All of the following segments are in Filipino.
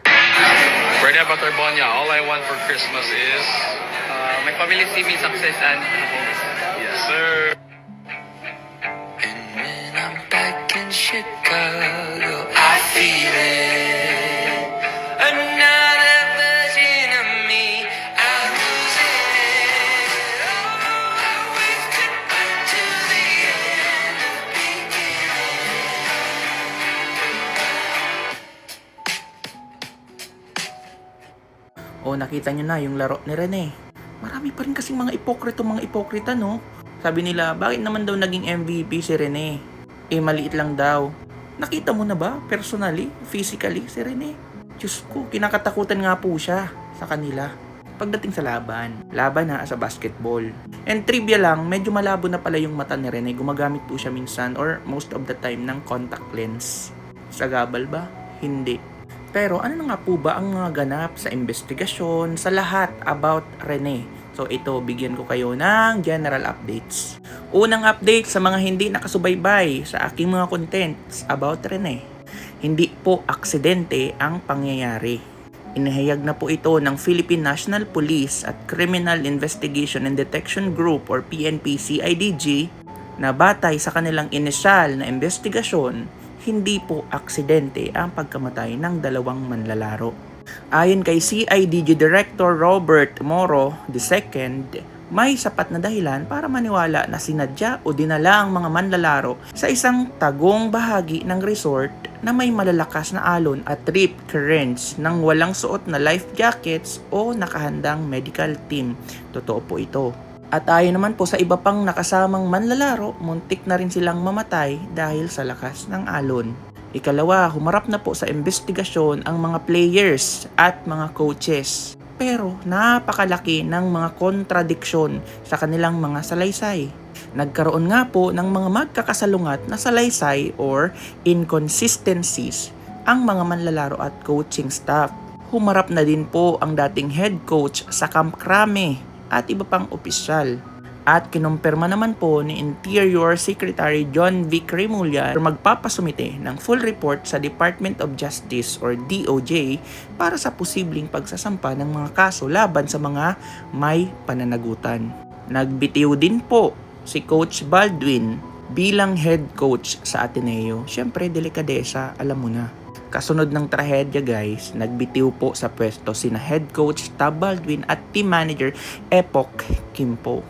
Brenda Baterbonia, all I want for Christmas is... my family see me success and happiness. Yes, sir. And when I'm back in Chicago, I feel it. Another version of me, I'm losing it. Oh, I wait to the end of beginning. O nakita nyo na yung laro ni Rene. Marami pa rin kasing mga ipokrita, no? Sabi nila, bakit naman daw naging MVP si Rene? Maliit lang daw. Nakita mo na ba, personally, physically, si Rene? Diyos ko, kinakatakutan nga po siya sa kanila. Pagdating sa laban na sa basketball. And trivia lang, medyo malabo na pala yung mata ni Rene. Gumagamit po siya minsan or most of the time ng contact lens. Sagabal ba? Hindi. Pero ano na nga po ba ang mga ganap sa investigasyon, sa lahat about Rene? So ito, bigyan ko kayo ng general updates. Unang update sa mga hindi nakasubaybay sa aking mga contents about Rene. Hindi po aksidente ang pangyayari. Inihayag na po ito ng Philippine National Police at Criminal Investigation and Detection Group or PNP-CIDG na batay sa kanilang inisyal na investigasyon, hindi po aksidente ang pagkamatay ng dalawang manlalaro. Ayon kay CIDG Director Robert Moro II, may sapat na dahilan para maniwala na sinadya o dinala ang mga manlalaro sa isang tagong bahagi ng resort na may malalakas na alon at rip currents nang walang suot na life jackets o nakahandang medical team. Totoo po ito. At ayon naman po sa iba pang nakasamang manlalaro, muntik na rin silang mamatay dahil sa lakas ng alon. Ikalawa, humarap na po sa investigasyon ang mga players at mga coaches. Pero napakalaki ng mga kontradiksyon sa kanilang mga salaysay. Nagkaroon nga po ng mga magkakasalungat na salaysay or inconsistencies ang mga manlalaro at coaching staff. Humarap na din po ang dating head coach sa Camp Crame at iba pang opisyal. At kinumpirma naman po ni Interior Secretary John Vic Remulla magpapasumite ng full report sa Department of Justice or DOJ para sa posibleng pagsasampa ng mga kaso laban sa mga may pananagutan. Nagbitiw din po si Coach Baldwin bilang head coach sa Ateneo. Siyempre, delikadesa, alam mo na. Kasunod ng trahedya guys, nagbitiw po sa pwesto sina head coach Tab Baldwin at team manager Epoch Kimpo.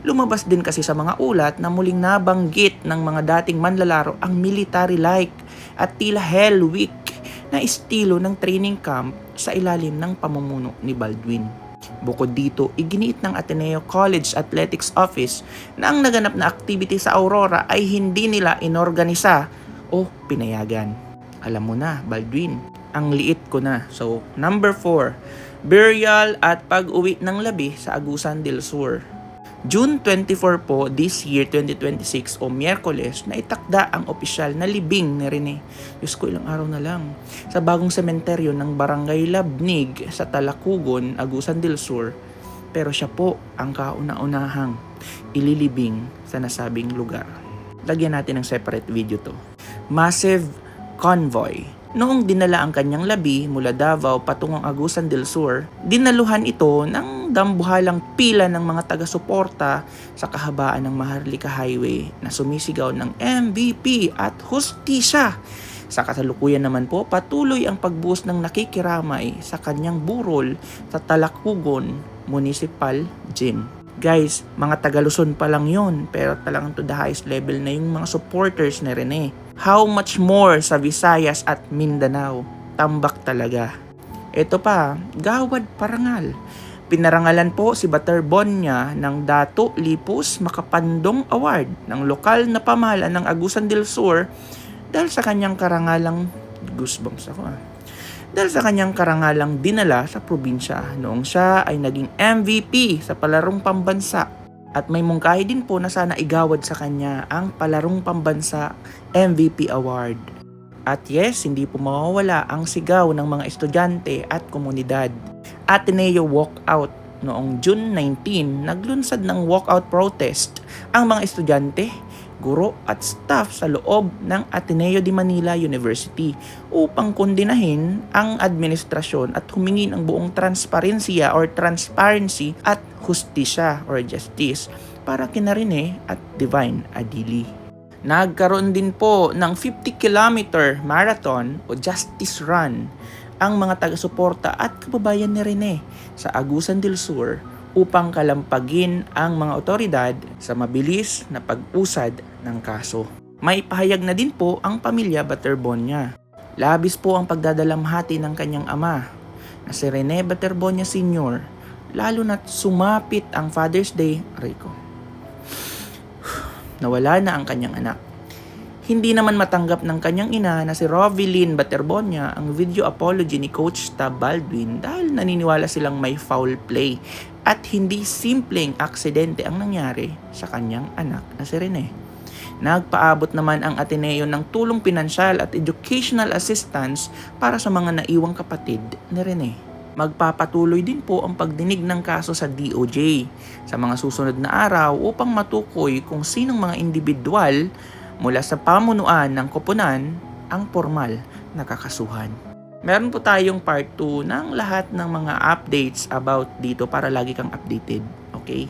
Lumabas din kasi sa mga ulat na muling nabanggit ng mga dating manlalaro ang military-like at tila hell week na estilo ng training camp sa ilalim ng pamumuno ni Baldwin. Bukod dito, iginiit ng Ateneo College Athletics Office na ang naganap na activity sa Aurora ay hindi nila inorganisa o pinayagan. Alam mo na, Baldwin, ang liit ko na. So, number 4, burial at pag-uwi ng labi sa Agusan del Sur. June 24 po this year 2026 o Miyerkules na itakda ang opisyal na libing ni Rene. Diyos ko, ilang araw na lang. Sa bagong sementeryo ng Barangay Labnig sa Talakugon, Agusan del Sur. Pero siya po ang kauna-unahang ililibing sa nasabing lugar. Lagyan natin ng separate video to. Massive convoy. Noong dinala ang kanyang labi mula Davao patungong Agusan del Sur, dinaluhan ito ng dambuhalang pila ng mga taga-suporta sa kahabaan ng Maharlika Highway na sumisigaw ng MVP at hustisya. Sa kasalukuyan naman po, patuloy ang pagbuhos ng nakikiramay sa kanyang burol sa Talakugon Municipal Gym. Guys, mga taga-Luzon pa lang yun, pero talagang to the highest level na yung mga supporters ni Rene. How much more sa Visayas at Mindanao? Tambak talaga. Ito pa, Gawad Parangal. Pinarangalan po si Baterbonia ng Dato Lipus Makapandong Award ng lokal na pamahalaan ng Agusan del Sur dahil sa kanyang karangalang goosebumps ako dahil sa kanyang karangalang dinala sa probinsya noong siya ay naging MVP sa palarong pambansa. At may mungkahi din po na sana igawad sa kanya ang palarong pambansa MVP Award. At yes, hindi po mawawala ang sigaw ng mga estudyante at komunidad. Ateneo Walkout. Noong June 19, naglunsad ng walkout protest ang mga estudyante, guro at staff sa loob ng Ateneo de Manila University upang kondinahin ang administrasyon at humingi ng buong transparency at hustisya or justice para kina Rene at Divine Adili. Nagkaroon din po ng 50-kilometer marathon o justice run ang mga taga-suporta at kababayan ni Rene sa Agusan del Sur upang kalampagin ang mga otoridad sa mabilis na pag-usad ng kaso. May pahayag na din po ang pamilya Baterbonia. Labis po ang pagdadalamhati ng kanyang ama na si Rene Baterbonia Sr. lalo na't sumapit ang Father's Day, nawala na ang kanyang anak. Hindi naman matanggap ng kanyang ina na si Rovelyn Baterbonia ang video apology ni Coach Tab Baldwin dahil naniniwala silang may foul play at hindi simpleng aksidente ang nangyari sa kanyang anak na si Rene. Nagpaabot naman ang Ateneo ng tulong pinansyal at educational assistance para sa mga naiwang kapatid ni Rene. Magpapatuloy din po ang pagdinig ng kaso sa DOJ sa mga susunod na araw upang matukoy kung sinong mga individual mula sa pamunuan ng koponan ang formal na kakasuhan. Meron po tayong part 2 ng lahat ng mga updates about dito para lagi kang updated. Okay?